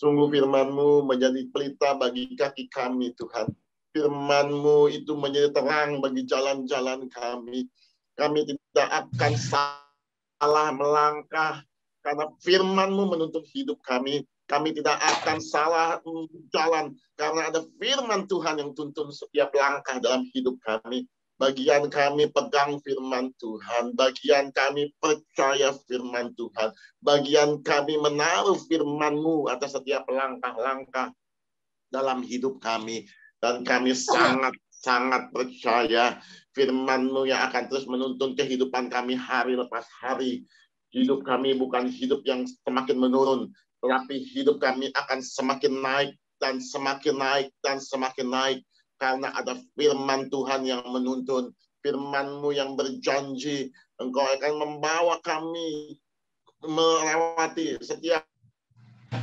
Sungguh firman-Mu menjadi pelita bagi kaki kami, Tuhan. Firman-Mu itu menjadi terang bagi jalan-jalan kami. Kami tidak akan salah melangkah, karena firman-Mu menuntun hidup kami. Kami tidak akan salah jalan, karena ada firman Tuhan yang tuntun setiap langkah dalam hidup kami. Bagian kami pegang firman Tuhan. Bagian kami percaya firman Tuhan. Bagian kami menaruh firman-Mu atas setiap langkah-langkah dalam hidup kami. Dan kami sangat percaya firman-Mu yang akan terus menuntun kehidupan kami hari lepas hari. Hidup kami bukan hidup yang semakin menurun, tetapi hidup kami akan semakin naik dan semakin naik dan semakin naik. Karena ada firman Tuhan yang menuntun, firman-Mu yang berjanji, Engkau akan membawa kami melewati setiap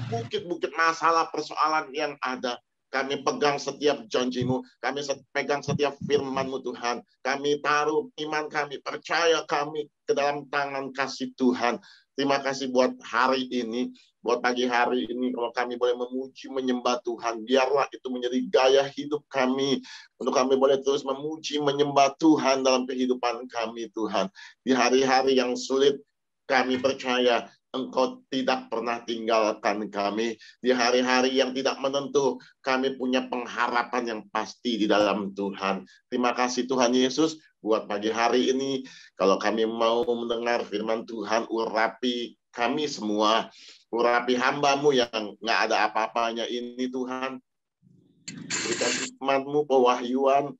bukit-bukit masalah persoalan yang ada. Kami pegang setiap janji-Mu, kami pegang setiap firman-Mu Tuhan. Kami taruh iman kami, percaya kami ke dalam tangan kasih Tuhan. Terima kasih buat hari ini, buat pagi hari ini, kalau kami boleh memuji, menyembah Tuhan, biarlah itu menjadi gaya hidup kami, untuk kami boleh terus memuji, menyembah Tuhan dalam kehidupan kami, Tuhan. Di hari-hari yang sulit, kami percaya Engkau tidak pernah tinggalkan kami. Di hari-hari yang tidak menentu, kami punya pengharapan yang pasti di dalam Tuhan. Terima kasih Tuhan Yesus, buat pagi hari ini, kalau kami mau mendengar firman Tuhan, urapi kami semua, urapi hamba-Mu yang nggak ada apa-apanya ini Tuhan. Berikan hikmat-Mu, pewahyuan,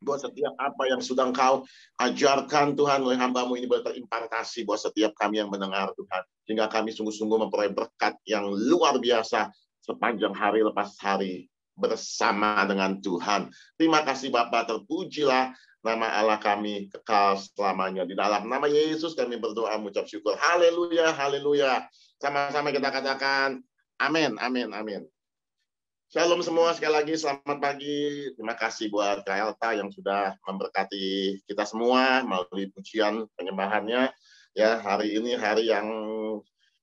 buat setiap apa yang sudah Engkau ajarkan Tuhan, oleh hamba-Mu ini boleh terimpartasi buat setiap kami yang mendengar Tuhan. Sehingga kami sungguh-sungguh memperoleh berkat yang luar biasa sepanjang hari lepas hari bersama dengan Tuhan. Terima kasih Bapa, terpujilah nama Allah kami kekal selamanya. Di dalam nama Yesus kami berdoa mengucap syukur. Haleluya, haleluya. Sama-sama kita katakan amin, amin, amin. Shalom semua, sekali lagi selamat pagi. Terima kasih buat Kak Elta yang sudah memberkati kita semua melalui pujian penyembahannya. Ya, hari ini hari yang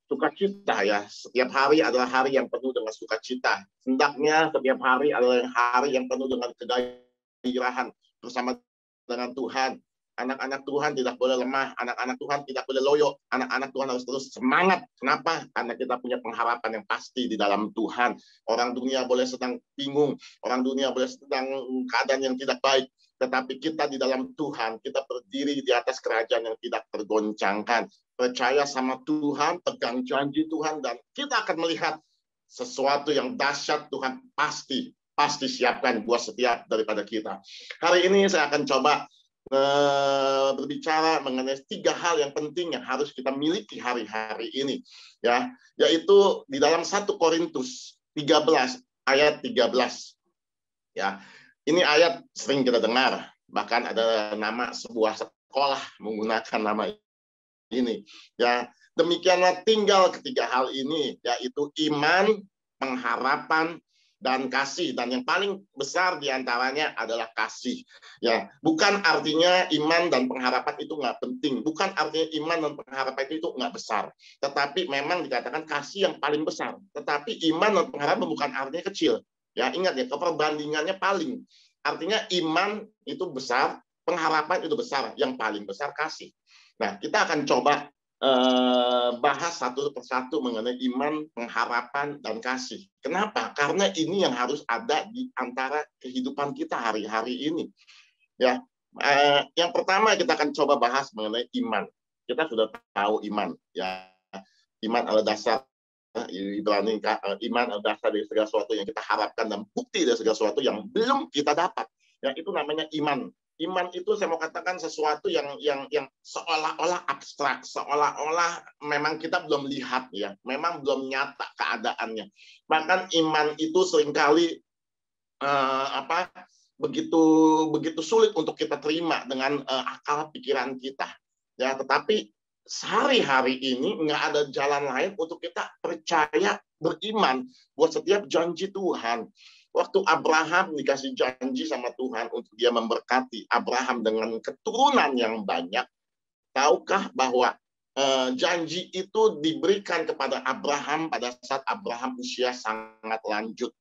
sukacita ya. Setiap hari adalah hari yang penuh dengan sukacita. Hendaknya setiap hari adalah hari yang penuh dengan kegairahan bersama dengan Tuhan. Anak-anak Tuhan tidak boleh lemah, anak-anak Tuhan tidak boleh loyo, anak-anak Tuhan harus terus semangat. Kenapa? Karena kita punya pengharapan yang pasti di dalam Tuhan. Orang dunia boleh sedang bingung, orang dunia boleh sedang keadaan yang tidak baik, tetapi kita di dalam Tuhan, kita berdiri di atas kerajaan yang tidak tergoncangkan. Percaya sama Tuhan, pegang janji Tuhan, dan kita akan melihat sesuatu yang dahsyat Tuhan pasti siapkan buat setiap daripada kita. Hari ini saya akan coba berbicara mengenai 3 hal yang penting yang harus kita miliki hari-hari ini, ya, yaitu di dalam 1 Korintus 13 ayat 13. Ya, ini ayat sering kita dengar, bahkan ada nama sebuah sekolah menggunakan nama ini. Ya, demikianlah tinggal ketiga hal ini, yaitu iman, pengharapan, dan kasih. Dan yang paling besar diantaranya adalah kasih. Ya, bukan artinya iman dan pengharapan itu nggak penting. Bukan artinya iman dan pengharapan itu nggak besar. Tetapi memang dikatakan kasih yang paling besar. Tetapi iman dan pengharapan bukan artinya kecil. Ya, ingat ya, perbandingannya paling. Artinya iman itu besar, pengharapan itu besar. Yang paling besar kasih. Nah, kita akan coba bahas satu persatu mengenai iman, pengharapan, dan kasih. Kenapa? Karena ini yang harus ada di antara kehidupan kita hari-hari ini. Ya, yang pertama kita akan coba bahas mengenai iman. Kita sudah tahu iman. Ya, iman adalah dasar. Ibrani, iman adalah dasar dari segala sesuatu yang kita harapkan dan bukti dari segala sesuatu yang belum kita dapat. Ya, itu namanya iman. Iman itu saya mau katakan sesuatu yang seolah-olah abstrak, seolah-olah memang kita belum lihat ya, memang belum nyata keadaannya. Bahkan iman itu seringkali begitu sulit untuk kita terima dengan akal pikiran kita. Ya, tetapi sehari-hari ini nggak ada jalan lain untuk kita percaya, beriman buat setiap janji Tuhan. Waktu Abraham dikasih janji sama Tuhan untuk dia memberkati Abraham dengan keturunan yang banyak, tahukah bahwa janji itu diberikan kepada Abraham pada saat Abraham usia sangat lanjut.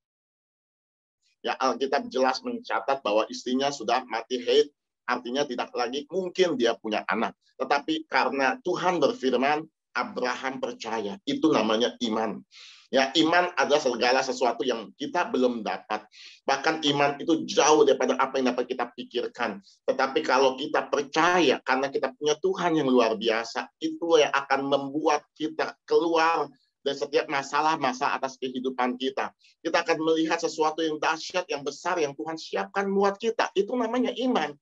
Ya, Alkitab jelas mencatat bahwa istrinya sudah mati haid, artinya tidak lagi mungkin dia punya anak. Tetapi karena Tuhan berfirman, Abraham percaya. Itu namanya iman. Ya, iman adalah segala sesuatu yang kita belum dapat. Bahkan iman itu jauh daripada apa yang dapat kita pikirkan. Tetapi kalau kita percaya karena kita punya Tuhan yang luar biasa, itu yang akan membuat kita keluar dari setiap masalah-masalah atas kehidupan kita. Kita akan melihat sesuatu yang dahsyat, yang besar, yang Tuhan siapkan buat kita. Itu namanya iman.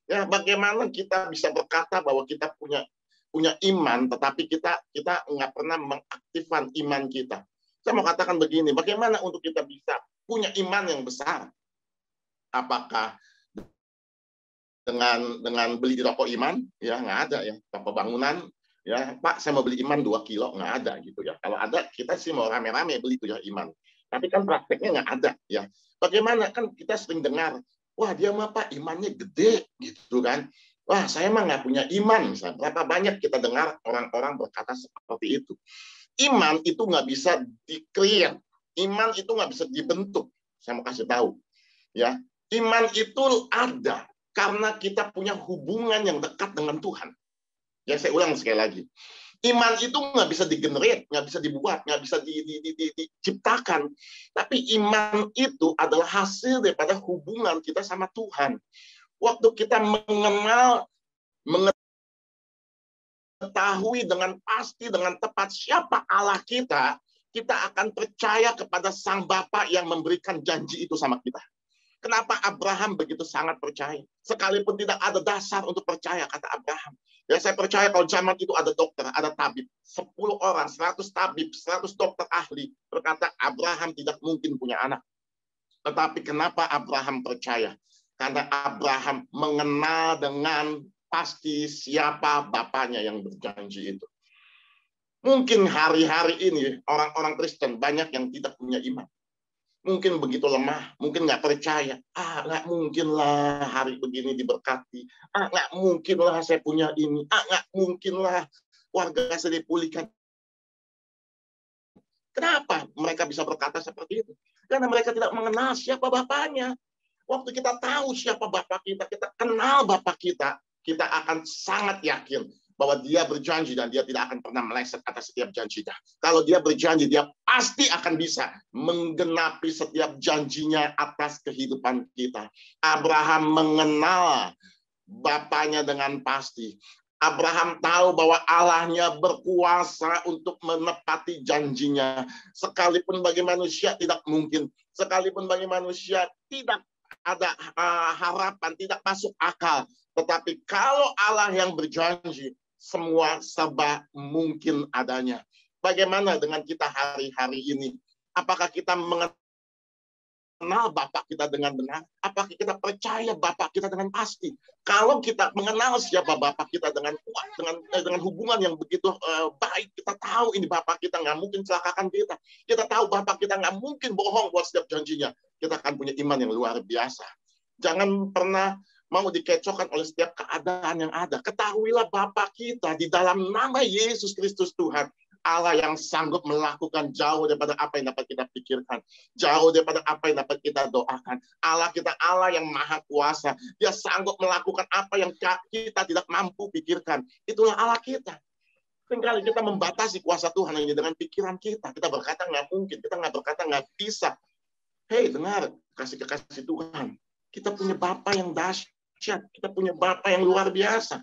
Ya, bagaimana kita bisa berkata bahwa kita punya iman, tetapi kita nggak pernah mengaktifkan iman kita. Saya mau katakan begini, bagaimana untuk kita bisa punya iman yang besar? Apakah dengan beli di toko iman? Ya, nggak ada ya. Toko bangunan, ya Pak, saya mau beli iman 2 kilo, nggak ada gitu ya. Kalau ada, kita sih mau rame-rame beli itu ya iman. Tapi kan prakteknya nggak ada ya. Bagaimana kan kita sering dengar, wah dia mah Pak imannya gede gitu kan. Wah saya mah nggak punya iman misalnya. Berapa banyak kita dengar orang-orang berkata seperti itu. Iman itu nggak bisa di-create. Iman itu nggak bisa dibentuk. Saya mau kasih tahu. Ya, iman itu ada karena kita punya hubungan yang dekat dengan Tuhan. Ya, saya ulang sekali lagi. Iman itu nggak bisa digenerate, nggak bisa dibuat, nggak bisa diciptakan. Tapi iman itu adalah hasil daripada hubungan kita sama Tuhan. Waktu kita mengetahui dengan pasti, dengan tepat siapa Allah kita, kita akan percaya kepada Sang Bapa yang memberikan janji itu sama kita. Kenapa Abraham begitu sangat percaya? Sekalipun tidak ada dasar untuk percaya, kata Abraham. Ya, saya percaya kalau zaman itu ada dokter, ada tabib. 10 orang, 100 tabib, 100 dokter ahli berkata Abraham tidak mungkin punya anak. Tetapi kenapa Abraham percaya? Karena Abraham mengenal dengan pasti siapa bapaknya yang berjanji itu. Mungkin hari-hari ini orang-orang Kristen banyak yang tidak punya iman. Mungkin begitu lemah, mungkin nggak percaya. Nggak mungkin lah hari begini diberkati. Nggak mungkin lah saya punya ini. Nggak mungkin lah warga saya dipulihkan. Kenapa mereka bisa berkata seperti itu? Karena mereka tidak mengenal siapa bapaknya. Waktu kita tahu siapa bapak kita kenal bapak kita akan sangat yakin bahwa dia berjanji dan dia tidak akan pernah meleset atas setiap janjinya. Kalau dia berjanji, dia pasti akan bisa menggenapi setiap janjinya atas kehidupan kita. Abraham mengenal bapaknya dengan pasti. Abraham tahu bahwa Allahnya berkuasa untuk menepati janjinya. Sekalipun bagi manusia tidak mungkin. Sekalipun bagi manusia tidak ada harapan, tidak masuk akal. Tetapi kalau Allah yang berjanji, semua serba mungkin adanya. Bagaimana dengan kita hari-hari ini? Apakah kita mengenal Bapak kita dengan benar? Apakah kita percaya Bapak kita dengan pasti? Kalau kita mengenal siapa Bapak kita dengan kuat, dengan hubungan yang begitu baik, kita tahu ini Bapak kita nggak mungkin celakakan kita. Kita tahu Bapak kita nggak mungkin bohong buat setiap janjinya. Kita akan punya iman yang luar biasa. Jangan pernah mau dikecohkan oleh setiap keadaan yang ada. Ketahuilah Bapa kita di dalam nama Yesus Kristus Tuhan. Allah yang sanggup melakukan jauh daripada apa yang dapat kita pikirkan. Jauh daripada apa yang dapat kita doakan. Allah kita Allah yang maha kuasa. Dia sanggup melakukan apa yang kita tidak mampu pikirkan. Itulah Allah kita. Seringkali kita membatasi kuasa Tuhan hanya dengan pikiran kita. Kita berkata nggak mungkin. Kita nggak berkata nggak bisa. Hei, dengar. Kasih Tuhan. Kita punya Bapa yang dahsyat. Kita punya Bapa yang luar biasa.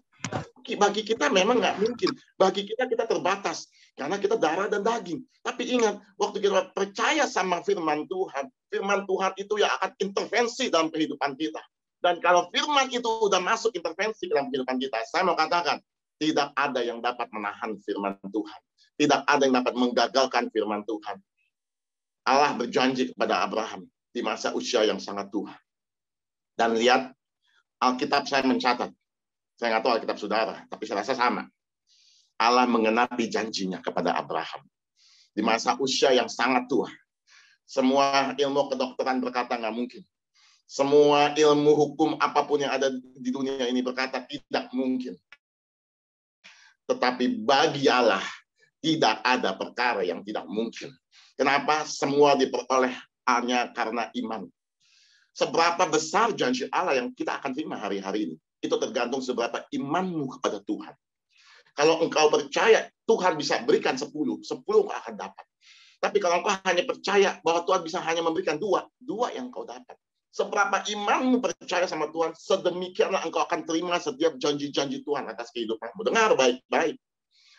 Bagi kita memang nggak mungkin. Bagi kita terbatas. Karena kita darah dan daging. Tapi ingat, waktu kita percaya sama firman Tuhan itu yang akan intervensi dalam kehidupan kita. Dan kalau firman itu udah masuk intervensi dalam kehidupan kita, saya mau katakan, tidak ada yang dapat menahan firman Tuhan. Tidak ada yang dapat menggagalkan firman Tuhan. Allah berjanji kepada Abraham di masa usia yang sangat tua. Dan lihat, Alkitab saya mencatat. Saya nggak tahu Alkitab saudara, tapi saya rasa sama. Allah mengenapi janjinya kepada Abraham. Di masa usia yang sangat tua. Semua ilmu kedokteran berkata nggak mungkin. Semua ilmu hukum apapun yang ada di dunia ini berkata tidak mungkin. Tetapi bagi Allah tidak ada perkara yang tidak mungkin. Kenapa? Semua diperoleh hanya karena iman. Seberapa besar janji Allah yang kita akan terima hari-hari ini, itu tergantung seberapa imanmu kepada Tuhan. Kalau engkau percaya Tuhan bisa berikan 10 engkau akan dapat. Tapi kalau engkau hanya percaya bahwa Tuhan bisa hanya memberikan 2 yang engkau dapat. Seberapa imanmu percaya sama Tuhan, sedemikianlah engkau akan terima setiap janji-janji Tuhan atas kehidupanmu. Dengar baik-baik.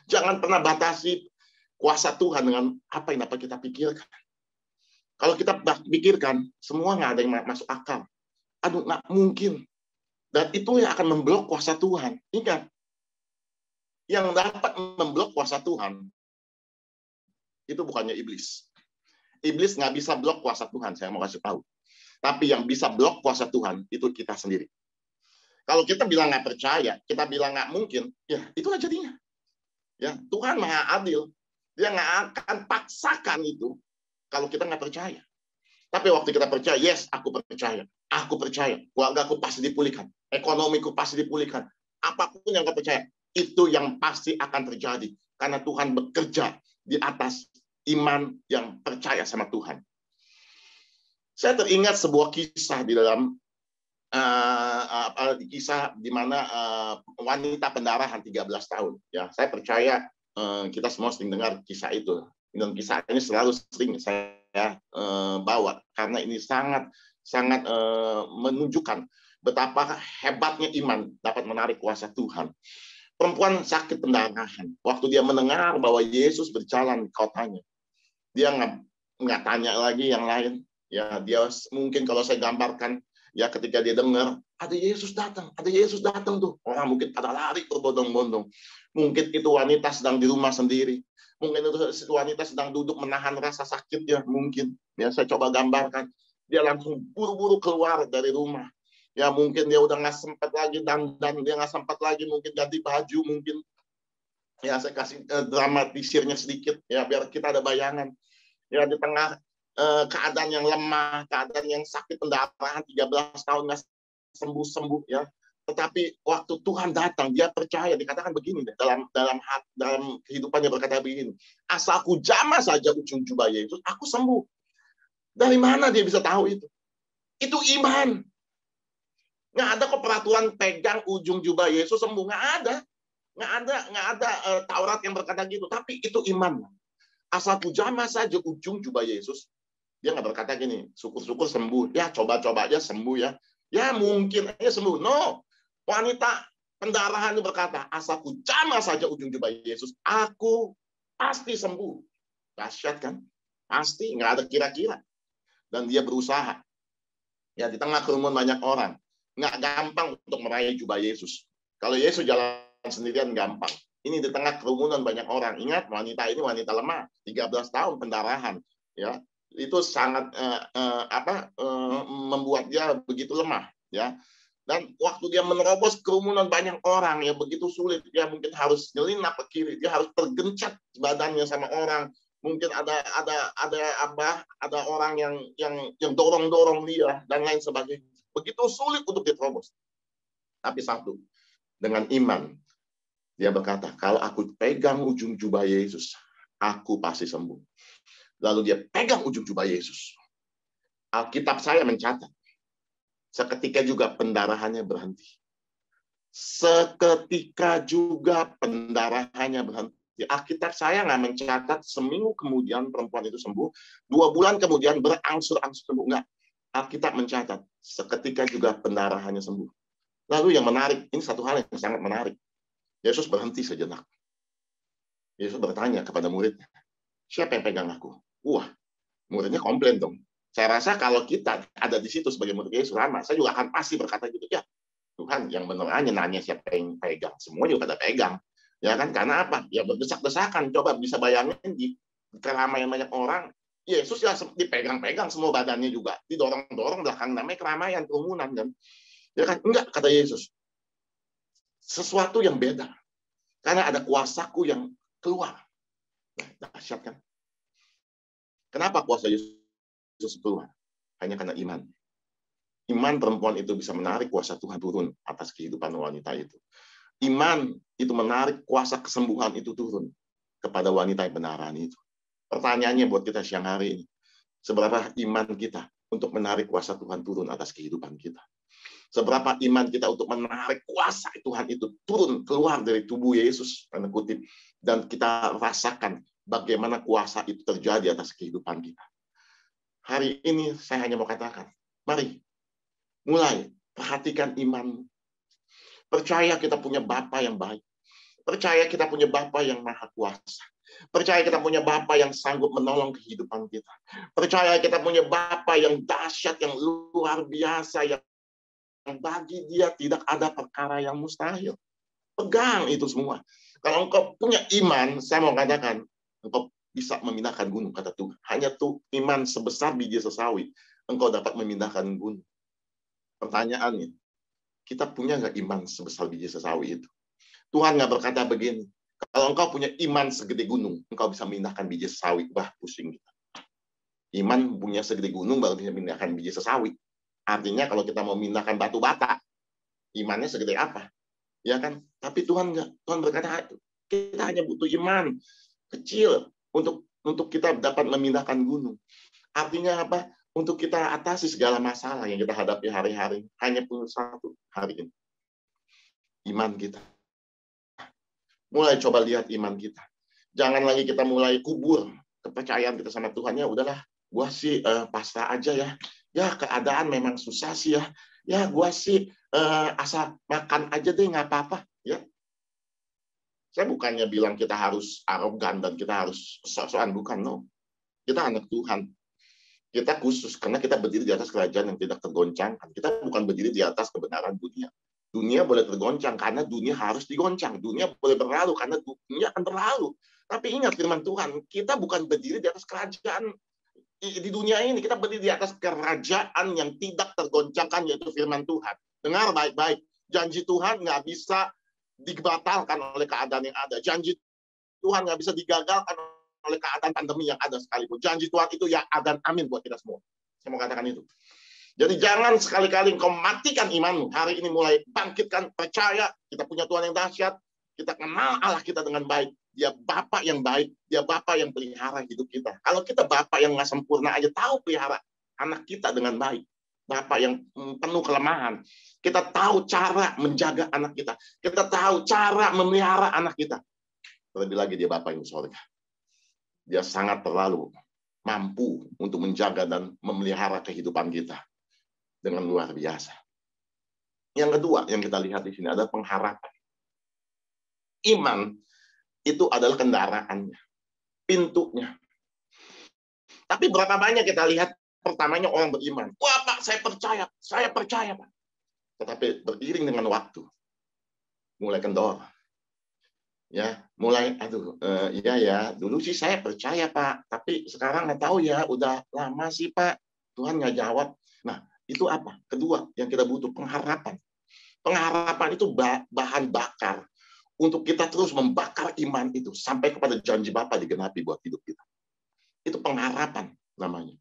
Jangan pernah batasi kuasa Tuhan dengan apa yang dapat kita pikirkan. Kalau kita pikirkan, semua nggak ada yang masuk akal. Aduh, nggak mungkin. Dan itu yang akan memblok kuasa Tuhan. Ingat, yang dapat memblok kuasa Tuhan, itu bukannya iblis. Iblis nggak bisa blok kuasa Tuhan, saya mau kasih tahu. Tapi yang bisa blok kuasa Tuhan, itu kita sendiri. Kalau kita bilang nggak percaya, kita bilang nggak mungkin, ya itulah jadinya. Ya, Tuhan Maha Adil. Dia nggak akan paksakan itu kalau kita nggak percaya. Tapi waktu kita percaya, yes, aku percaya. Aku percaya. Keluargaku pasti dipulihkan. Ekonomiku pasti dipulihkan. Apapun yang kau percaya, itu yang pasti akan terjadi. Karena Tuhan bekerja di atas iman yang percaya sama Tuhan. Saya teringat sebuah kisah di dalam kisah di mana wanita pendarahan 13 tahun. Ya, saya percaya kita semua sering dengar kisah itu. Dan kisah ini selalu sering saya bawa karena ini sangat menunjukkan betapa hebatnya iman dapat menarik kuasa Tuhan. Perempuan sakit pendarahan. Waktu dia mendengar bahwa Yesus berjalan di kotanya, dia nggak tanya lagi yang lain. Ya, dia mungkin kalau saya gambarkan, ya ketika dia dengar ada Yesus datang tuh, orang mungkin pada lari berbondong-bondong. Mungkin itu wanita sedang di rumah sendiri. Mungkin itu wanita sedang duduk menahan rasa sakitnya, mungkin. Ya, saya coba gambarkan. Dia langsung buru-buru keluar dari rumah. Ya, mungkin dia udah nggak sempat lagi dandan, dia nggak sempat lagi mungkin ganti baju, mungkin. Ya, saya kasih dramatisirnya sedikit, ya biar kita ada bayangan. Ya, di tengah keadaan yang lemah, keadaan yang sakit pendarahan 13 tahun nggak sembuh-sembuh, ya. Tetapi waktu Tuhan datang, dia percaya, dikatakan begini deh, dalam kehidupannya berkata begini, asalku jamah saja ujung jubah Yesus, aku sembuh. Dari mana dia bisa tahu itu? Itu iman. Nggak ada kok peraturan pegang ujung jubah Yesus sembuh, nggak ada. Nggak ada Taurat yang berkata gitu, tapi itu iman. Asalku jamah saja ujung jubah Yesus, dia nggak berkata gini, syukur-syukur sembuh, ya coba-coba aja sembuh ya. Ya mungkin aja sembuh. No, wanita pendarahan itu berkata, asalku jamah saja ujung jubah Yesus, aku pasti sembuh. Dahsyat kan? Pasti, nggak ada kira-kira. Dan dia berusaha. Ya, di tengah kerumunan banyak orang. Nggak gampang untuk meraih jubah Yesus. Kalau Yesus jalan sendirian gampang. Ini di tengah kerumunan banyak orang. Ingat, wanita ini wanita lemah, 13 tahun pendarahan. Ya, itu sangat membuat dia begitu lemah. Ya. Dan waktu dia menerobos kerumunan banyak orang, ya begitu sulit. Dia mungkin harus nyelinap ke kiri, dia harus tergencet badannya sama orang. Mungkin ada orang yang dorong dia dan lain sebagainya. Begitu sulit untuk diterobos. Tapi satu, dengan iman dia berkata, kalau aku pegang ujung jubah Yesus, aku pasti sembuh. Lalu dia pegang ujung jubah Yesus. Alkitab saya mencatat, seketika juga pendarahannya berhenti. Seketika juga pendarahannya berhenti. Alkitab saya nggak mencatat seminggu kemudian perempuan itu sembuh, 2 bulan kemudian berangsur-angsur sembuh. Nggak. Alkitab mencatat, seketika juga pendarahannya sembuh. Lalu yang menarik, ini satu hal yang sangat menarik. Yesus berhenti sejenak. Yesus bertanya kepada muridnya, siapa yang pegang aku? Wah, muridnya komplain dong. Saya rasa kalau kita ada di situ sebagai murid Yesus lama, saya juga akan pasti berkata gitu, ya Tuhan, yang benar aja nanya siapa yang pegang. Semua juga pada pegang. Ya kan, karena apa? Ya berdesak-desakan. Coba bisa bayangin di keramaian banyak orang, Yesus ya dipegang-pegang semua badannya juga. Didorong-dorong belakang, namanya keramaian, kerumunan kan. Ya kan, enggak, kata Yesus. Sesuatu yang beda. Karena ada kuasaku yang keluar. Nah, dahsyat kan? Kenapa kuasa Yesus keluar? Hanya karena iman. Iman perempuan itu bisa menarik kuasa Tuhan turun atas kehidupan wanita itu. Iman itu menarik kuasa kesembuhan itu turun kepada wanita yang benaran itu. Pertanyaannya buat kita siang hari ini, seberapa iman kita untuk menarik kuasa Tuhan turun atas kehidupan kita? Seberapa iman kita untuk menarik kuasa Tuhan itu turun keluar dari tubuh Yesus, tanda kutip, dan kita rasakan bagaimana kuasa itu terjadi atas kehidupan kita. Hari ini saya hanya mau katakan, mari mulai perhatikan imanmu. Percaya kita punya Bapa yang baik. Percaya kita punya Bapa yang maha kuasa. Percaya kita punya Bapa yang sanggup menolong kehidupan kita. Percaya kita punya Bapa yang dahsyat, yang luar biasa, yang bagi dia tidak ada perkara yang mustahil. Pegang itu semua. Kalau engkau punya iman, saya mau katakan, engkau bisa memindahkan gunung, kata Tuhan. Hanya tuh iman sebesar biji sesawi, engkau dapat memindahkan gunung. Pertanyaannya, kita punya nggak iman sebesar biji sesawi itu? Tuhan nggak berkata begini, kalau engkau punya iman segede gunung, engkau bisa memindahkan biji sesawi. Wah, pusing kita. Iman punya segede gunung, baru bisa memindahkan biji sesawi. Artinya kalau kita mau memindahkan batu bata, imannya segede apa? Ya kan? Tapi Tuhan nggak. Tuhan berkata, kita hanya butuh iman kecil untuk kita dapat memindahkan gunung. Artinya apa? Untuk kita atasi segala masalah yang kita hadapi hari-hari. Hanya punya satu hari ini. Iman kita. Mulai coba lihat iman kita. Jangan lagi kita mulai kubur kepercayaan kita sama Tuhan. Ya udahlah, gua sih pasrah aja ya. Ya keadaan memang susah sih ya. Ya gua sih asal makan aja deh, nggak apa-apa. Ya. Saya bukannya bilang kita harus arogan dan kita harus sok-sokan, bukan. No. Kita anak Tuhan. Kita khusus karena kita berdiri di atas kerajaan yang tidak tergoncangkan. Kita bukan berdiri di atas kebenaran dunia. Dunia boleh tergoncang karena dunia harus digoncang. Dunia boleh berlalu karena dunia akan berlalu. Tapi ingat firman Tuhan, kita bukan berdiri di atas kerajaan di dunia ini. Kita berdiri di atas kerajaan yang tidak tergoncangkan, yaitu firman Tuhan. Dengar baik-baik. Janji Tuhan nggak bisa dibatalkan oleh keadaan yang ada. Janji Tuhan nggak bisa digagalkan oleh keadaan pandemi yang ada sekalipun. Janji Tuhan itu ya dan amin buat kita semua. Saya mau katakan itu. Jadi jangan sekali-kali engkau matikan imanmu. Hari ini mulai bangkitkan, percaya kita punya Tuhan yang dahsyat. Kita kenal Allah kita dengan baik. Dia Bapa yang baik. Dia Bapa yang pelihara hidup kita. Kalau kita Bapa yang nggak sempurna aja tahu pelihara anak kita dengan baik. Bapa yang penuh kelemahan. Kita tahu cara menjaga anak kita. Kita tahu cara memelihara anak kita. Terlebih lagi dia Bapa yang di sorga. Dia sangat terlalu mampu untuk menjaga dan memelihara kehidupan kita dengan luar biasa. Yang kedua yang kita lihat di sini adalah pengharapan. Iman itu adalah kendaraannya, pintunya. Tapi berapa banyak kita lihat pertamanya orang beriman. Wah Pak, saya percaya Pak. Tetapi beriring dengan waktu, mulai kendor. Ya, mulai ya dulu sih saya percaya Pak, tapi sekarang nggak tahu ya, udah lama sih Pak, Tuhan nggak jawab. Nah, itu apa? Kedua yang kita butuh pengharapan. Pengharapan itu bahan bakar untuk kita terus membakar iman itu sampai kepada janji Bapa digenapi buat hidup kita. Itu pengharapan namanya.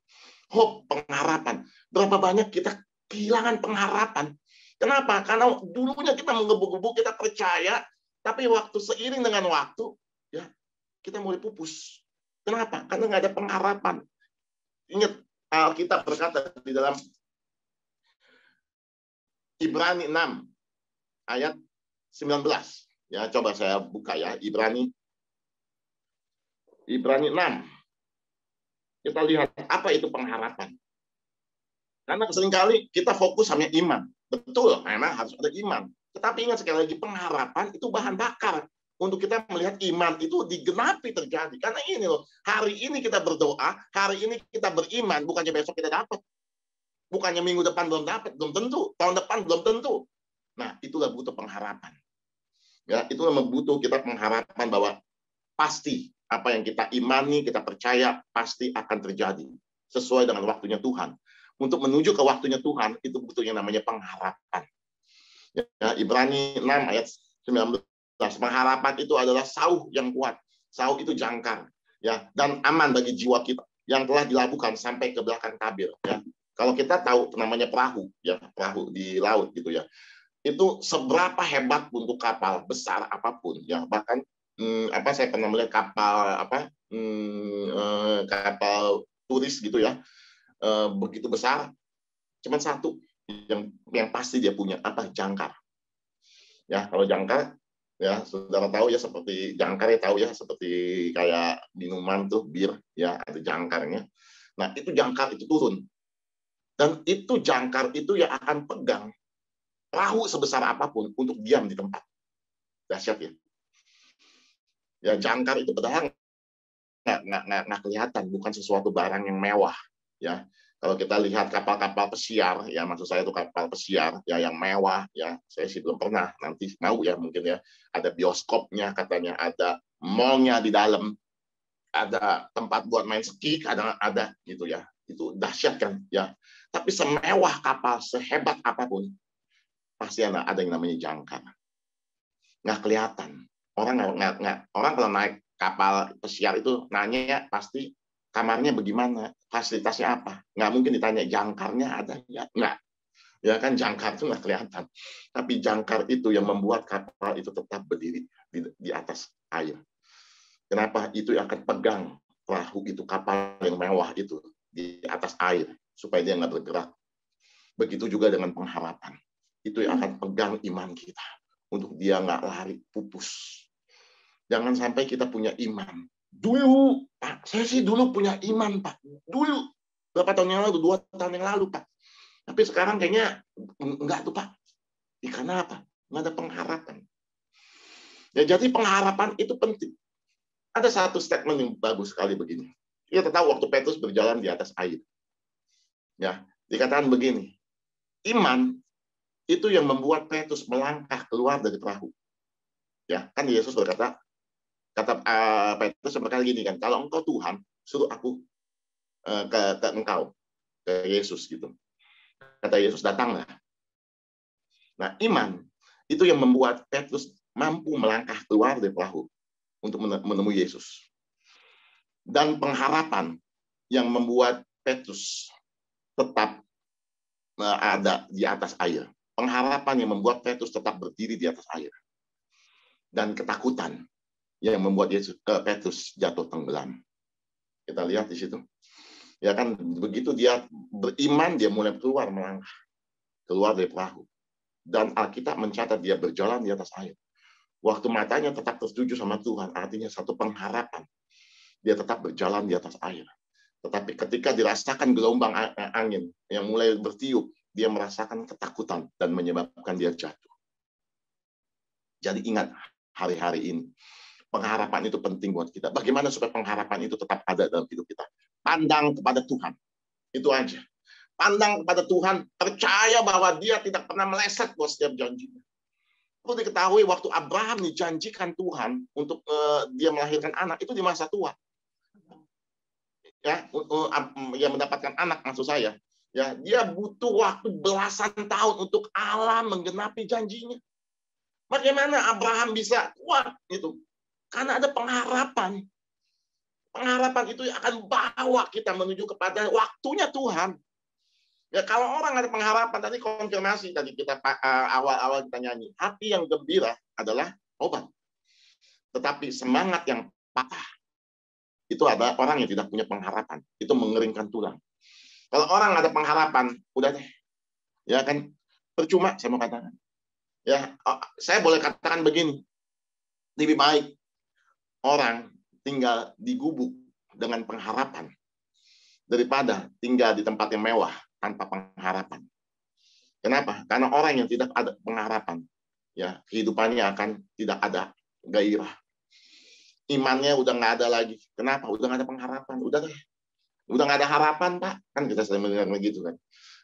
Hope, pengharapan. Berapa banyak kita kehilangan pengharapan? Kenapa? Karena dulunya kita menggebu-gebu, kita percaya. Tapi waktu seiring dengan waktu, ya kita mulai pupus. Kenapa? Karena nggak ada pengharapan. Ingat, Alkitab berkata di dalam Ibrani 6 ayat 19. Ya, coba saya buka ya, Ibrani 6. Kita lihat apa itu pengharapan. Karena seringkali kita fokus hanya iman. Betul, memang harus ada iman. Tetapi ingat sekali lagi, pengharapan itu bahan bakar untuk kita melihat iman itu digenapi terjadi. Karena ini loh, hari ini kita berdoa, hari ini kita beriman, bukannya besok kita dapat. Bukannya minggu depan belum dapat, belum tentu. Tahun depan belum tentu. Nah, itulah butuh pengharapan. Ya, itulah butuh kita pengharapan bahwa pasti apa yang kita imani, kita percaya, pasti akan terjadi. Sesuai dengan waktunya Tuhan. Untuk menuju ke waktunya Tuhan, itu butuh yang namanya pengharapan. Ya, Ibrani 6 ayat 19. Pengharapan itu adalah sauh yang kuat. Sauh itu jangkar, ya, dan aman bagi jiwa kita yang telah dilabuhkan sampai ke belakang tabir. Ya. Kalau kita tahu namanya perahu, ya, perahu di laut gitu ya. itu seberapa hebat untuk kapal besar apapun, ya bahkan saya pernah melihat kapal turis gitu ya, begitu besar, cuma satu yang pasti dia punya, jangkar. Ya, kalau jangkar, ya saudara tahu ya, seperti jangkar ya, tahu ya, seperti kayak minuman tuh bir ya, ada jangkarnya. Nah, itu jangkar itu turun, dan itu jangkar itu yang akan pegang perahu sebesar apapun untuk diam di tempat. Dahsyat ya. Ya, jangkar itu padahal nggak kelihatan, bukan sesuatu barang yang mewah ya. Kalau kita lihat kapal-kapal pesiar ya, maksud saya itu kapal pesiar ya yang mewah ya, saya sih belum pernah, nanti mau ya mungkin ya, ada bioskopnya katanya, ada mallnya di dalam, ada tempat buat main ski, ada gitu ya, itu dahsyat kan ya. Tapi semewah kapal, sehebat apapun, pasti ada yang namanya jangkar, nggak kelihatan. Orang kalau naik kapal pesiar itu nanya ya, pasti kamarnya bagaimana, fasilitasnya apa. Nggak mungkin ditanya jangkarnya ada ya, nggak. Ya kan, jangkar itu nggak kelihatan. Tapi jangkar itu yang membuat kapal itu tetap berdiri di atas air. Kenapa? Itu yang akan pegang perahu itu, kapal yang mewah itu di atas air, supaya dia nggak bergerak. Begitu juga dengan pengharapan. Itu yang akan pegang iman kita, untuk dia nggak lari pupus. Jangan sampai kita punya iman. Dulu, Pak, saya sih dulu punya iman, Pak. Dulu, berapa tahun yang lalu, 2 tahun yang lalu, Pak. Tapi sekarang kayaknya enggak tuh, Pak. Karena apa? Nggak ada pengharapan. Ya, jadi pengharapan itu penting. Ada satu statement yang bagus sekali begini. Kita tahu waktu Petrus berjalan di atas air. Ya, dikatakan begini. Iman itu yang membuat Petrus melangkah keluar dari perahu. Ya, kan Yesus berkata, kata Petrus berkali gini kan, kalau engkau Tuhan, suruh aku ke engkau, ke Yesus gitu. Kata Yesus, datanglah. Nah, iman itu yang membuat Petrus mampu melangkah keluar dari perahu untuk menemui Yesus. Dan pengharapan yang membuat Petrus tetap ada di atas air. Pengharapan yang membuat Petrus tetap berdiri di atas air. Dan ketakutan yang membuat Petrus jatuh tenggelam. Kita lihat di situ. Ya kan, begitu dia beriman, dia mulai melangkah keluar dari perahu. Dan Alkitab mencatat dia berjalan di atas air. Waktu matanya tetap tertuju sama Tuhan, artinya satu pengharapan. Dia tetap berjalan di atas air. Tetapi ketika dirasakan gelombang angin yang mulai bertiup, dia merasakan ketakutan dan menyebabkan dia jatuh. Jadi ingat, hari-hari ini, pengharapan itu penting buat kita. Bagaimana supaya pengharapan itu tetap ada dalam hidup kita? Pandang kepada Tuhan. Itu aja. Pandang kepada Tuhan, percaya bahwa dia tidak pernah meleset buat setiap janjinya. Perlu diketahui, waktu Abraham dijanjikan Tuhan untuk dia melahirkan anak, itu di masa tua. Ya, mendapatkan anak, maksud saya. Ya, dia butuh waktu belasan tahun untuk Allah menggenapi janjinya. Bagaimana Abraham bisa kuat itu? Karena ada pengharapan. Pengharapan itu akan bawa kita menuju kepada waktunya Tuhan. Ya, kalau orang ada pengharapan, tadi konfirmasi, tadi kita awal-awal kita nyanyi, hati yang gembira adalah obat. Tetapi semangat yang patah, itu ada orang yang tidak punya pengharapan. Itu mengeringkan tulang. Kalau orang ada pengharapan, udah deh. Ya kan, percuma saya mau katakan. Ya, saya boleh katakan begini. Lebih baik orang tinggal di gubuk dengan pengharapan daripada tinggal di tempat yang mewah tanpa pengharapan. Kenapa? Karena orang yang tidak ada pengharapan, ya kehidupannya akan tidak ada gairah. Imannya udah nggak ada lagi. Kenapa? Udah nggak ada pengharapan. Udah nggak ada harapan, Pak. Kan kita sering mendengar begitu kan.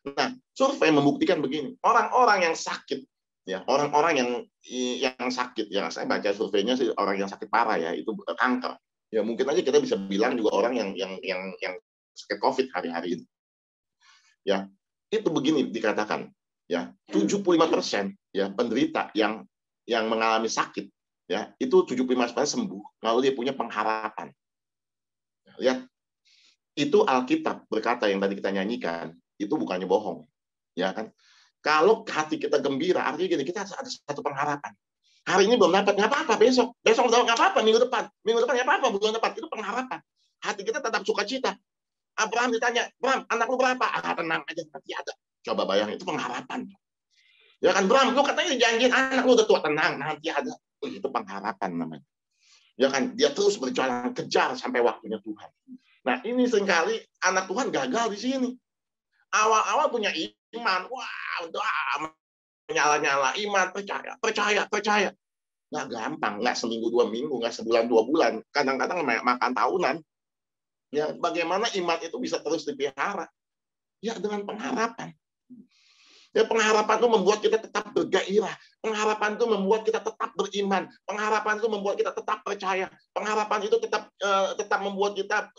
Nah, survei membuktikan begini. Orang-orang yang sakit, ya orang-orang yang sakit, ya saya baca surveinya sih orang yang sakit parah ya, itu kanker. Ya mungkin aja kita bisa bilang juga orang yang sakit COVID hari-hari ini. Ya, itu begini dikatakan, ya 75% ya penderita yang mengalami sakit, ya itu 75% sembuh lalu dia punya pengharapan. Lihat, itu Alkitab berkata yang tadi kita nyanyikan, itu bukannya bohong, ya kan? Kalau hati kita gembira, artinya gini, kita ada satu pengharapan. Hari ini belum dapat, nggak apa-apa, besok nggak apa-apa, minggu depan nggak apa-apa, bulan depan, itu pengharapan. Hati kita tetap sukacita. Abraham ditanya, Bram, anak lu berapa? Tenang aja, nanti ada. Coba bayangin, itu pengharapan. Ya kan, Bram, lu katanya janjiin anak lu udah tua, tenang, nanti ada. Itu pengharapan namanya. Ya kan, dia terus berjalan kejar sampai waktunya Tuhan. Nah, ini seringkali anak Tuhan gagal di sini. Awal-awal punya iman, wah, doa, nyala-nyala, iman, percaya. Nggak gampang, nggak seminggu 2 minggu, nggak sebulan 2 bulan, kadang-kadang makan tahunan. Ya, bagaimana iman itu bisa terus dipelihara? Ya, dengan pengharapan. Ya, pengharapan itu membuat kita tetap bergairah. Pengharapan itu membuat kita tetap beriman. Pengharapan itu membuat kita tetap percaya. Pengharapan itu tetap membuat kita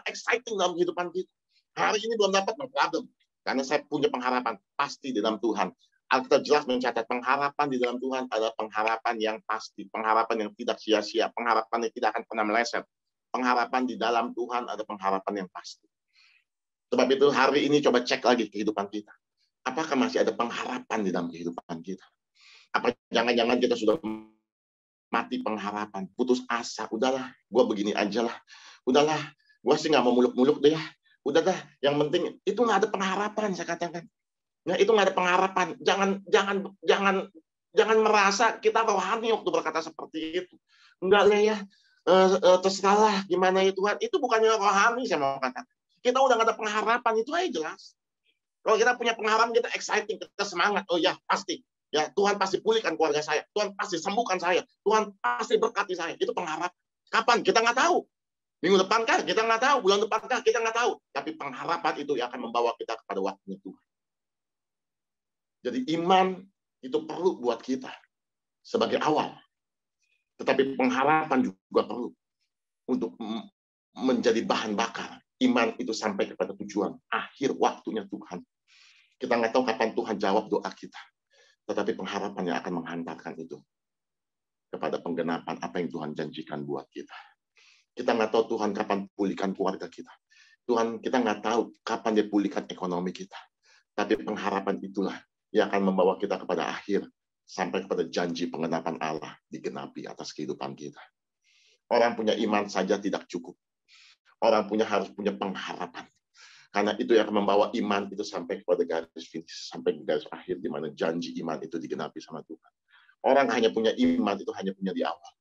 exciting dalam kehidupan kita. Hari ini belum dapat, no problem. Karena saya punya pengharapan pasti di dalam Tuhan. Alkitab jelas mencatat pengharapan di dalam Tuhan adalah pengharapan yang pasti, pengharapan yang tidak sia-sia, pengharapan yang tidak akan pernah meleset. Pengharapan di dalam Tuhan ada pengharapan yang pasti. Sebab itu hari ini coba cek lagi kehidupan kita. Apakah masih ada pengharapan di dalam kehidupan kita? Apa jangan-jangan kita sudah mati pengharapan, putus asa, udahlah, gue begini aja lah. Udahlah, gue sih nggak mau muluk-muluk deh ya. Udah dah, yang penting itu nggak ada pengharapan, saya katakan. Nah, itu nggak ada pengharapan. Jangan merasa kita rohani waktu berkata seperti itu. Enggak lah ya, terserahlah gimana ya Tuhan. Itu bukannya rohani, saya mau katakan. Kita udah nggak ada pengharapan, itu aja jelas. Kalau kita punya pengharapan, kita exciting, kita semangat. Oh ya, pasti. Ya, Tuhan pasti pulihkan keluarga saya. Tuhan pasti sembuhkan saya. Tuhan pasti berkati saya. Itu pengharapan. Kapan? Kita nggak tahu. Minggu depan kah? Kita nggak tahu. Bulan depan kah? Kita nggak tahu. Tapi pengharapan itu yang akan membawa kita kepada waktunya Tuhan. Jadi iman itu perlu buat kita sebagai awal. Tetapi pengharapan juga perlu untuk menjadi bahan bakar. Iman itu sampai kepada tujuan. Akhir waktunya Tuhan. Kita nggak tahu kapan Tuhan jawab doa kita. Tetapi pengharapan yang akan menghantarkan itu kepada penggenapan apa yang Tuhan janjikan buat kita. Kita nggak tahu Tuhan kapan pulihkan keluarga kita. Tuhan, kita nggak tahu kapan dia pulihkan ekonomi kita. Tapi pengharapan itulah yang akan membawa kita kepada akhir, sampai kepada janji pengenapan Allah digenapi atas kehidupan kita. Orang punya iman saja tidak cukup. Orang harus punya pengharapan. Karena itu yang akan membawa iman itu sampai kepada garis finish, sampai ke garis akhir, di mana janji iman itu digenapi sama Tuhan. Orang hanya punya iman itu hanya punya di awal.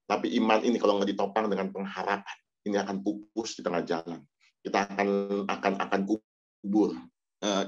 Tapi iman ini kalau nggak ditopang dengan pengharapan, ini akan pupus di tengah jalan. Kita akan kubur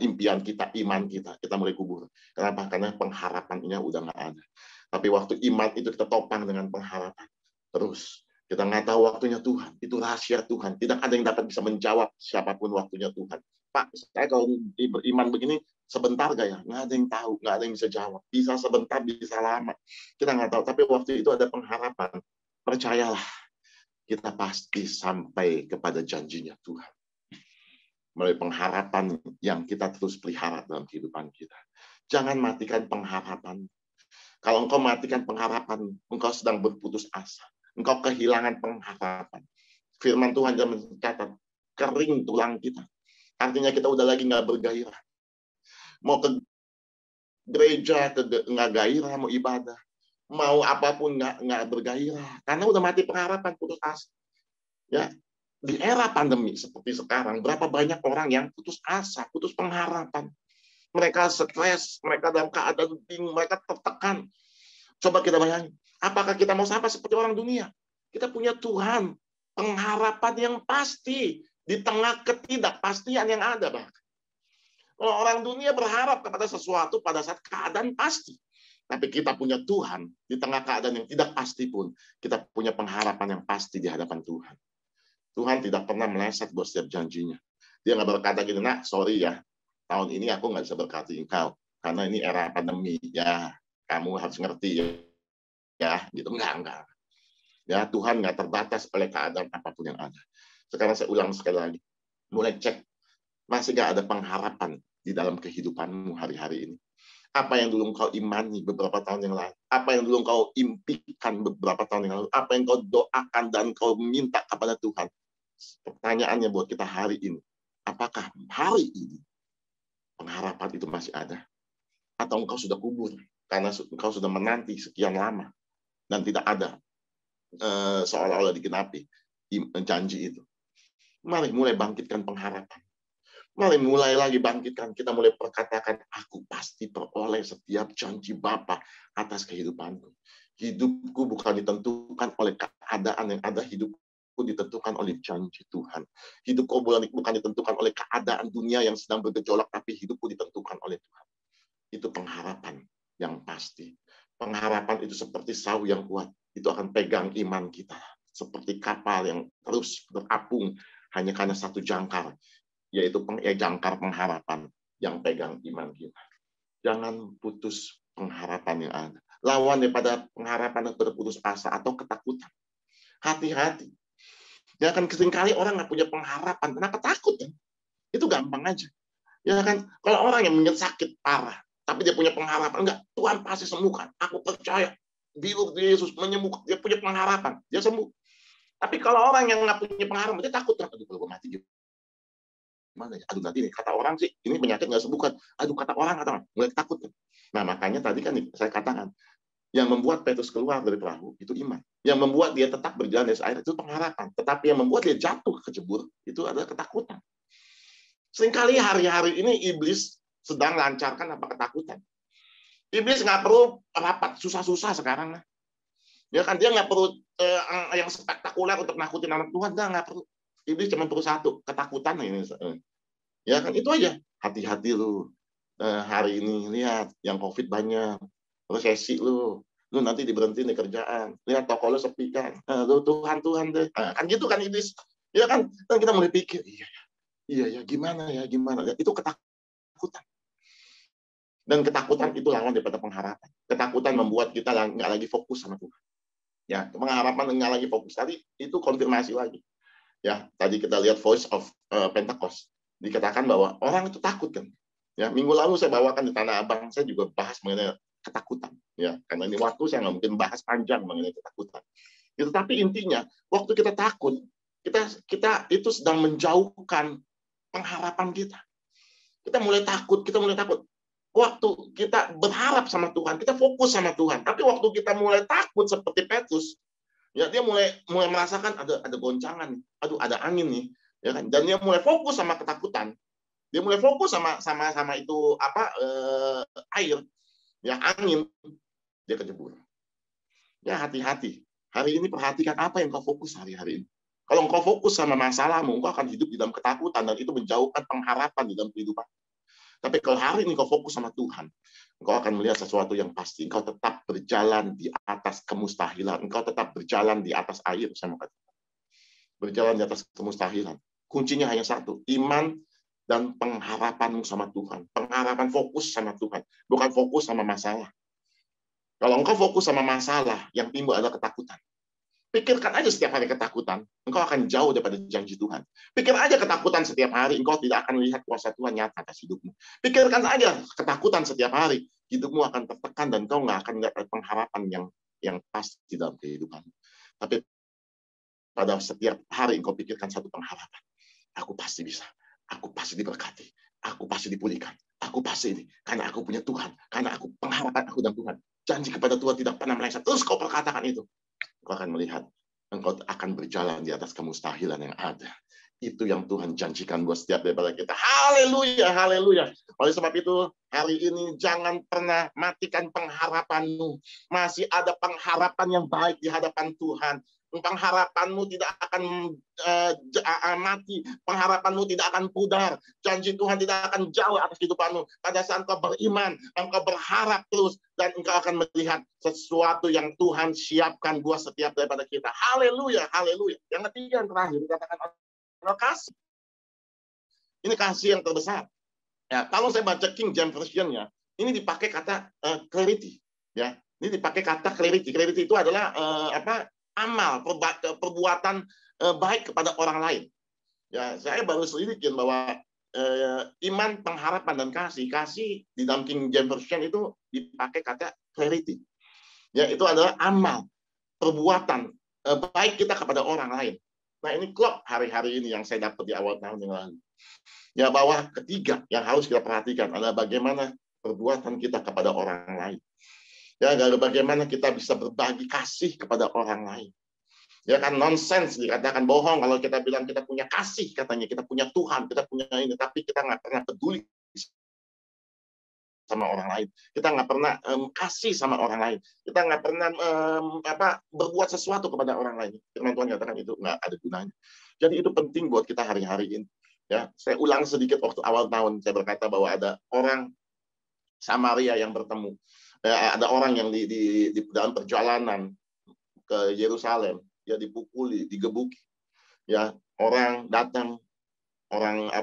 impian kita, iman kita mulai kubur. Kenapa? Karena pengharapannya udah nggak ada. Tapi waktu iman itu kita topang dengan pengharapan, terus kita nggak tahu waktunya Tuhan. Itu rahasia Tuhan. Tidak ada yang dapat bisa menjawab siapapun waktunya Tuhan. Pak, saya kalau beriman begini, sebentar gak ya? Nggak ada yang tahu, nggak ada yang bisa jawab. Bisa sebentar, bisa lama. Kita nggak tahu. Tapi waktu itu ada pengharapan. Percayalah, kita pasti sampai kepada janjinya Tuhan. Melalui pengharapan yang kita terus pelihara dalam kehidupan kita. Jangan matikan pengharapan. Kalau engkau matikan pengharapan, engkau sedang berputus asa. Engkau kehilangan pengharapan. Firman Tuhan yang mencatat, kering tulang kita. Artinya kita udah lagi nggak bergairah. Mau ke gereja, nggak gairah, mau ibadah. Mau apapun nggak bergairah. Karena udah mati pengharapan, putus asa. Ya, di era pandemi seperti sekarang, berapa banyak orang yang putus asa, putus pengharapan. Mereka stres, mereka dalam keadaan bingung, mereka tertekan. Coba kita bayangin, apakah kita mau sama seperti orang dunia? Kita punya Tuhan, pengharapan yang pasti di tengah ketidakpastian yang ada. Bahkan kalau orang dunia berharap kepada sesuatu pada saat keadaan pasti. Tapi kita punya Tuhan, di tengah keadaan yang tidak pasti pun, kita punya pengharapan yang pasti di hadapan Tuhan. Tuhan tidak pernah meleset buat setiap janjinya. Dia nggak berkata gini, nak, sorry ya, tahun ini aku nggak bisa berkati engkau, karena ini era pandemi, ya, kamu harus ngerti ya, gitu. Enggak. Ya, Tuhan nggak terbatas oleh keadaan apapun yang ada. Sekarang saya ulang sekali lagi, mulai cek, masih nggak ada pengharapan di dalam kehidupanmu hari-hari ini. Apa yang dulu engkau imani beberapa tahun yang lalu, apa yang dulu engkau impikan beberapa tahun yang lalu, apa yang engkau doakan dan engkau minta kepada Tuhan. Pertanyaannya buat kita hari ini, apakah hari ini pengharapan itu masih ada? atau engkau sudah kubur karena engkau sudah menanti sekian lama dan tidak ada seolah-olah digenapi janji itu. Mari mulai bangkitkan pengharapan. Mari mulai lagi bangkitkan. Kita mulai perkatakan, aku pasti peroleh setiap janji Bapa atas kehidupanku. Hidupku bukan ditentukan oleh keadaan yang ada, hidupku ditentukan oleh janji Tuhan. Hidupku bukan ditentukan oleh keadaan dunia yang sedang bergejolak, tapi hidupku ditentukan oleh Tuhan. Itu pengharapan yang pasti. Pengharapan itu seperti sawu yang kuat. Itu akan pegang iman kita. Seperti kapal yang terus berapung hanya karena satu jangkar, yaitu jangkar pengharapan yang pegang iman kita. Jangan putus pengharapan yang ada. Lawan daripada pengharapan yang berputus asa atau ketakutan. Hati-hati. Ya kan, seringkali orang nggak punya pengharapan. Kenapa takut? Kan? Itu gampang aja. Ya kan, kalau orang yang sakit parah, tapi dia punya pengharapan, enggak, Tuhan pasti sembuhkan. Aku percaya, Yesus menyembuhkan. Dia punya pengharapan, dia sembuh. Tapi kalau orang yang nggak punya pengharapan, dia takut. Aduh, kalau gue mati gimana ya? Aduh, nanti nih, kata orang sih, ini penyakit nggak sembuhkan. Aduh, kata orang, mulai takut. Nah, makanya tadi kan saya katakan, yang membuat Petrus keluar dari perahu, itu iman. Yang membuat dia tetap berjalan di air, itu pengharapan. Tetapi yang membuat dia jatuh ke jebur, itu adalah ketakutan. Seringkali hari-hari ini iblis sedang lancarkan apa ketakutan. Iblis nggak perlu rapat susah-susah sekarang. Ya kan, dia nggak perlu yang spektakuler untuk nakutin anak Tuhan, nggak perlu. Iblis cuma perlu satu, ketakutan ini. Ya kan, itu aja. Hati-hati lu. Hari ini lihat yang COVID banyak, resesi lu nanti diberhentiin di kerjaan. Lihat toko lu sepi kan. Lu Tuhan deh. Kan gitu kan iblis. Ya kan, dan kita mulai pikir, iya ya, gimana ya. Itu ketakutan. Dan ketakutan itu lawan daripada pengharapan. Ketakutan membuat kita nggak lagi fokus sama Tuhan. Ya, pengharapan nggak lagi fokus. Tadi itu konfirmasi lagi. Ya, tadi kita lihat Voice of Pentecost. Dikatakan bahwa orang itu takut kan. Ya, minggu lalu saya bawakan di Tanah Abang, saya juga bahas mengenai ketakutan. Ya, karena ini waktu saya nggak mungkin bahas panjang mengenai ketakutan. Itu, tapi intinya, waktu kita takut, kita itu sedang menjauhkan pengharapan kita. Kita mulai takut. Waktu kita berharap sama Tuhan, kita fokus sama Tuhan. Tapi waktu kita mulai takut seperti Petrus, ya dia mulai merasakan ada goncangan, aduh ada angin nih, ya kan? Dan dia mulai fokus sama ketakutan. Dia mulai fokus sama itu air, ya angin, dia kejebur. Ya hati-hati. Hari ini perhatikan apa yang kau fokus hari-hari ini. Kalau engkau fokus sama masalahmu, engkau akan hidup di dalam ketakutan dan itu menjauhkan pengharapan di dalam kehidupan. Tapi kalau hari ini kau fokus sama Tuhan, engkau akan melihat sesuatu yang pasti. Engkau tetap berjalan di atas kemustahilan. Engkau tetap berjalan di atas air. Saya mau katakan. Berjalan di atas kemustahilan. Kuncinya hanya satu. Iman dan pengharapanmu sama Tuhan. Pengharapan fokus sama Tuhan. Bukan fokus sama masalah. Kalau engkau fokus sama masalah, yang timbul adalah ketakutan. Pikirkan aja setiap hari ketakutan, engkau akan jauh daripada janji Tuhan. Pikir aja ketakutan setiap hari, engkau tidak akan lihat kuasa Tuhan nyata atas hidupmu. Pikirkan aja ketakutan setiap hari, hidupmu akan tertekan dan engkau nggak akan lihat pengharapan yang pasti dalam kehidupan. Tapi pada setiap hari engkau pikirkan satu pengharapan. Aku pasti bisa, aku pasti diberkati, aku pasti dipulihkan, aku pasti ini, karena aku punya Tuhan, karena aku pengharapan aku dan Tuhan. Janji kepada Tuhan tidak pernah meleset. Terus kau perkatakan itu. Engkau akan melihat, engkau akan berjalan di atas kemustahilan yang ada. Itu yang Tuhan janjikan buat setiap daripada kita. Haleluya, haleluya. Oleh sebab itu, hari ini jangan pernah matikan pengharapanmu. Masih ada pengharapan yang baik di hadapan Tuhan. Pengharapanmu tidak akan mati. Pengharapanmu tidak akan pudar. Janji Tuhan tidak akan jauh atas kehidupanmu. Pada saat engkau beriman, engkau berharap terus, dan engkau akan melihat sesuatu yang Tuhan siapkan buat setiap daripada kita. Haleluya, haleluya. Yang ketiga, yang terakhir, dikatakan adalah kasih. Ini kasih yang terbesar. Ya, kalau saya baca King James Version-nya, ini dipakai kata clarity. Ya, ini dipakai kata clarity. Clarity itu adalah amal, perbuatan baik kepada orang lain. Ya, saya baru selidikin bahwa iman, pengharapan, dan kasih di dalam King James Version itu dipakai kata clarity. Ya, itu adalah amal, perbuatan baik kita kepada orang lain. Nah, ini klop hari-hari ini yang saya dapat di awal tahun yang lalu. Ya, bahwa ketiga yang harus kita perhatikan adalah bagaimana perbuatan kita kepada orang lain. Ya, bagaimana kita bisa berbagi kasih kepada orang lain. Ya kan, nonsens dikatakan bohong kalau kita bilang kita punya kasih, katanya kita punya Tuhan, kita punya ini, tapi kita nggak pernah peduli sama orang lain. Kita nggak pernah kasih sama orang lain. Kita nggak pernah berbuat sesuatu kepada orang lain. Firman Tuhan katakan itu nggak ada gunanya. Jadi itu penting buat kita hari-hari ini. Ya, saya ulang sedikit waktu awal tahun saya berkata bahwa ada orang Samaria yang bertemu. Ya, ada orang yang di dalam perjalanan ke Yerusalem, dia dipukuli, digebuki. Ya, orang datang, orang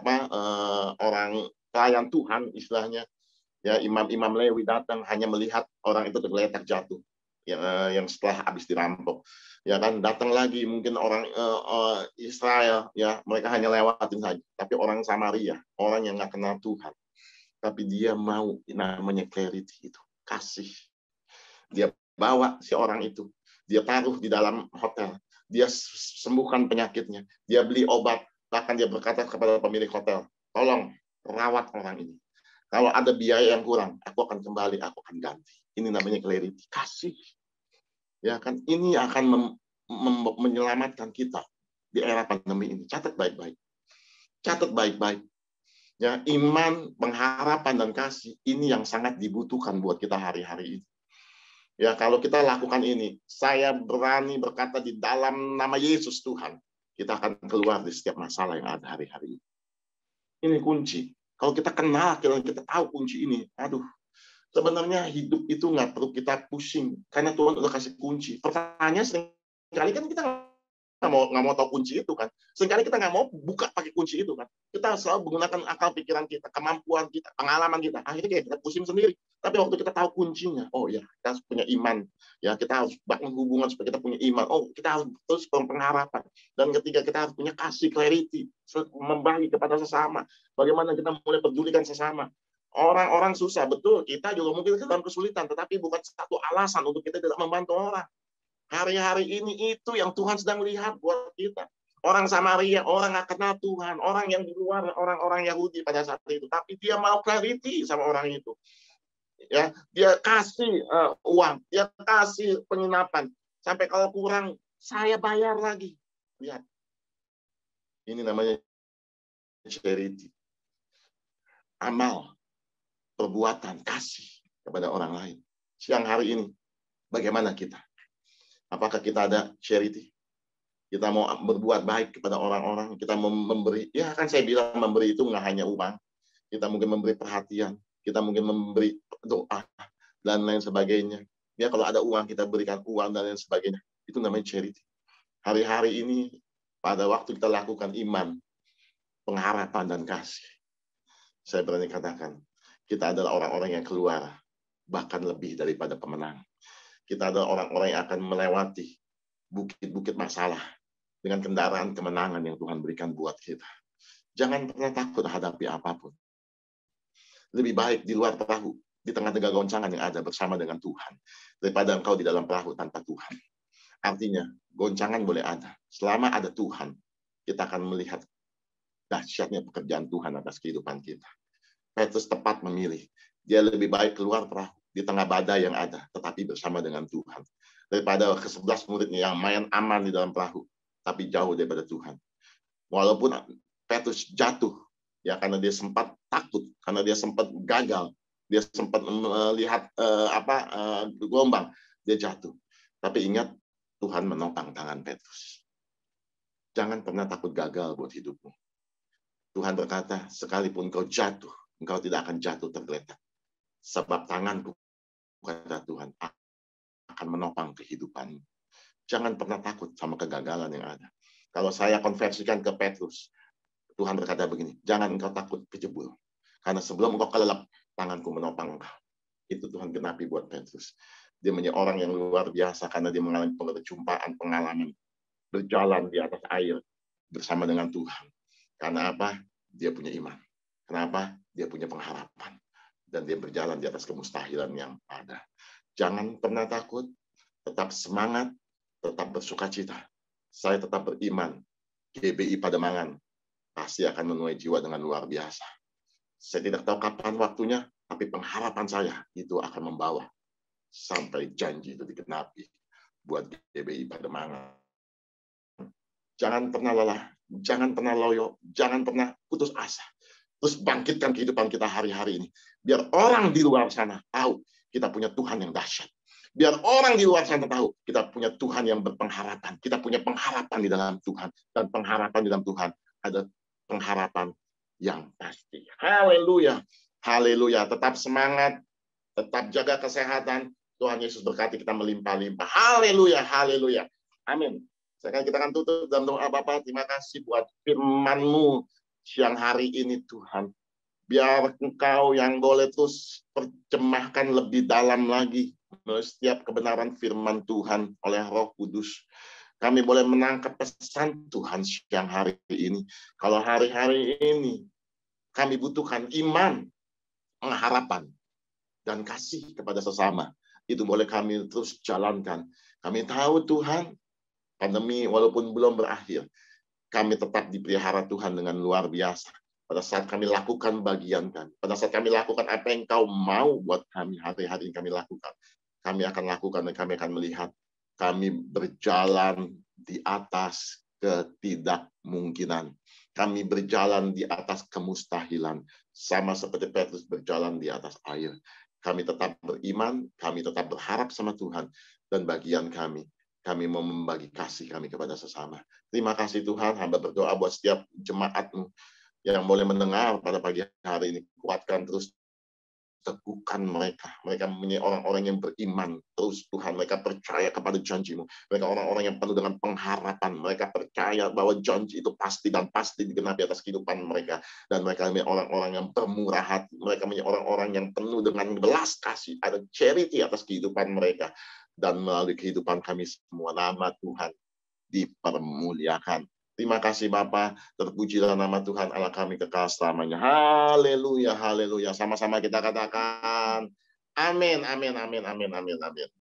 orang pelayan Tuhan istilahnya. Ya, imam-imam Lewi datang hanya melihat orang itu tergeletak jatuh yang setelah habis dirampok. Ya kan, datang lagi mungkin orang Israel, ya mereka hanya lewatin saja. Tapi orang Samaria, orang yang nggak kenal Tuhan, tapi dia mau, namanya clarity itu, kasih. Dia bawa si orang itu, dia taruh di dalam hotel, dia sembuhkan penyakitnya, dia beli obat, bahkan dia berkata kepada pemilik hotel, tolong rawat orang ini. Kalau ada biaya yang kurang, aku akan kembali, aku akan ganti. Ini namanya clarity, kasih. Ya kan, ini akan menyelamatkan kita di era pandemi ini. Catat baik-baik. Catat baik-baik. Ya, iman, pengharapan dan kasih ini yang sangat dibutuhkan buat kita hari-hari ini. Ya, kalau kita lakukan ini, saya berani berkata di dalam nama Yesus Tuhan, kita akan keluar di setiap masalah yang ada hari-hari ini. Ini kunci. Kalau kita kenal, kita tahu kunci ini, aduh, sebenarnya hidup itu nggak perlu kita pusing, karena Tuhan udah kasih kunci. Pertanyaannya seringkali kan kita nggak mau tahu kunci itu kan. Seringkali kita nggak mau buka pakai kunci itu kan. Kita selalu menggunakan akal pikiran kita, kemampuan kita, pengalaman kita. Akhirnya kayak kita pusing sendiri. Tapi waktu kita tahu kuncinya, oh ya, kita harus punya iman. Ya, kita harus bangun hubungan supaya kita punya iman. Oh, kita harus terus pengharapan. Dan ketiga, kita harus punya kasih, clarity, membagi kepada sesama. Bagaimana kita mulai pedulikan sesama. Orang-orang susah, betul. Kita juga mungkin dalam kesulitan, tetapi bukan satu alasan untuk kita tidak membantu orang. Hari-hari ini itu yang Tuhan sedang lihat buat kita. Orang Samaria, orang nggak kenal Tuhan, orang yang di luar, orang-orang Yahudi pada saat itu. Tapi dia mau clarity sama orang itu. Ya, dia kasih uang, dia kasih penginapan. Sampai kalau kurang, saya bayar lagi. Lihat. Ini namanya charity. Amal, perbuatan, kasih kepada orang lain. Siang hari ini, bagaimana kita? Apakah kita ada charity? Kita mau berbuat baik kepada orang-orang, kita memberi, ya kan saya bilang memberi itu nggak hanya uang, kita mungkin memberi perhatian, kita mungkin memberi doa, dan lain sebagainya. Ya kalau ada uang, kita berikan uang dan lain sebagainya. Itu namanya charity. Hari-hari ini, pada waktu kita lakukan iman, pengharapan, dan kasih, saya berani katakan, kita adalah orang-orang yang keluar, bahkan lebih daripada pemenang. Kita adalah orang-orang yang akan melewati bukit-bukit masalah dengan kendaraan kemenangan yang Tuhan berikan buat kita. Jangan pernah takut hadapi apapun. Lebih baik di luar perahu, di tengah-tengah goncangan yang ada bersama dengan Tuhan, daripada engkau di dalam perahu tanpa Tuhan. Artinya, goncangan boleh ada. Selama ada Tuhan, kita akan melihat dahsyatnya pekerjaan Tuhan atas kehidupan kita. Petrus tepat memilih. Dia lebih baik keluar perahu di tengah badai yang ada, tetapi bersama dengan Tuhan, daripada ke-11 muridnya yang main aman di dalam perahu, tapi jauh daripada Tuhan. Walaupun Petrus jatuh, ya karena dia sempat takut, karena dia sempat gagal, dia sempat melihat gelombang, dia jatuh. Tapi ingat, Tuhan menopang tangan Petrus. Jangan pernah takut gagal buat hidupmu. Tuhan berkata, sekalipun kau jatuh, engkau tidak akan jatuh tergeletak. Sebab tanganku, kata Tuhan, akan menopang kehidupanmu. Jangan pernah takut sama kegagalan yang ada. Kalau saya konversikan ke Petrus, Tuhan berkata begini, jangan engkau takut kejebur. Karena sebelum engkau kelelap, tanganku menopang engkau. Itu Tuhan genapi buat Petrus. Dia menjadi orang yang luar biasa karena dia mengalami perjumpaan, pengalaman berjalan di atas air bersama dengan Tuhan. Karena apa? Dia punya iman. Kenapa? Dia punya pengharapan. Dan dia berjalan di atas kemustahilan yang ada. Jangan pernah takut, tetap semangat, tetap bersukacita. Saya tetap beriman. GBI Pademangan pasti akan menuai jiwa dengan luar biasa. Saya tidak tahu kapan waktunya, tapi pengharapan saya itu akan membawa sampai janji itu digenapi buat GBI Pademangan. Jangan pernah lelah, jangan pernah loyo, jangan pernah putus asa. Terus bangkitkan kehidupan kita hari-hari ini. Biar orang di luar sana tahu kita punya Tuhan yang dahsyat. Biar orang di luar sana tahu kita punya Tuhan yang berpengharapan. Kita punya pengharapan di dalam Tuhan. Dan pengharapan di dalam Tuhan ada pengharapan yang pasti. Haleluya. Haleluya. Tetap semangat. Tetap jaga kesehatan. Tuhan Yesus berkati kita melimpah-limpah. Haleluya. Haleluya. Amin. Sekarang kita akan tutup dalam doa. Bapa, terima kasih buat firman-Mu siang hari ini Tuhan. Biar Engkau yang boleh terus terjemahkan lebih dalam lagi setiap kebenaran firman Tuhan oleh Roh Kudus. Kami boleh menangkap pesan Tuhan siang hari ini. Kalau hari-hari ini kami butuhkan iman, pengharapan, dan kasih kepada sesama. Itu boleh kami terus jalankan. Kami tahu Tuhan, pandemi walaupun belum berakhir, kami tetap dipelihara Tuhan dengan luar biasa. Pada saat kami lakukan bagian kami, pada saat kami lakukan apa yang Kau mau buat kami hari-hari ini kami lakukan, kami akan lakukan dan kami akan melihat kami berjalan di atas ketidakmungkinan. Kami berjalan di atas kemustahilan, sama seperti Petrus berjalan di atas air. Kami tetap beriman, kami tetap berharap sama Tuhan, dan bagian kami mau membagi kasih kami kepada sesama. Terima kasih Tuhan, hamba berdoa buat setiap jemaat-Mu yang boleh mendengar pada pagi hari ini. Kuatkan terus, teguhkan mereka. Mereka mempunyai orang-orang yang beriman terus Tuhan. Mereka percaya kepada janji-Mu. Mereka orang-orang yang penuh dengan pengharapan. Mereka percaya bahwa janji itu pasti dan pasti digenapi atas kehidupan mereka. Dan mereka mempunyai orang-orang yang bermurah hati. Mereka mempunyai orang-orang yang penuh dengan belas kasih. Ada charity atas kehidupan mereka. Dan melalui kehidupan kami semua, nama Tuhan dipermuliakan. Terima kasih Bapa, terpujilah nama Tuhan Allah kami kekal selamanya. Haleluya, haleluya. Sama-sama kita katakan amin, amin, amin, amin, amin, amin.